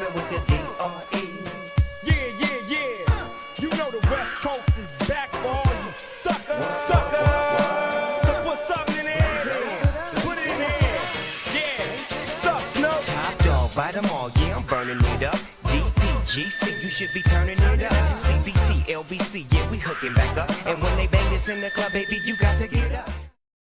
it with the D-R-E. Yeah, yeah, yeah. You know the West Coast is back for all you suckers. So put something in there. Put it in there. Yeah. Suck, Snow. Top dog, bite them all, yeah, I'm burning it up. DPGC, you should be turning it up. CBT, LBC, yeah, we hooking back up. And when they bang this in the club, baby, you got to get up.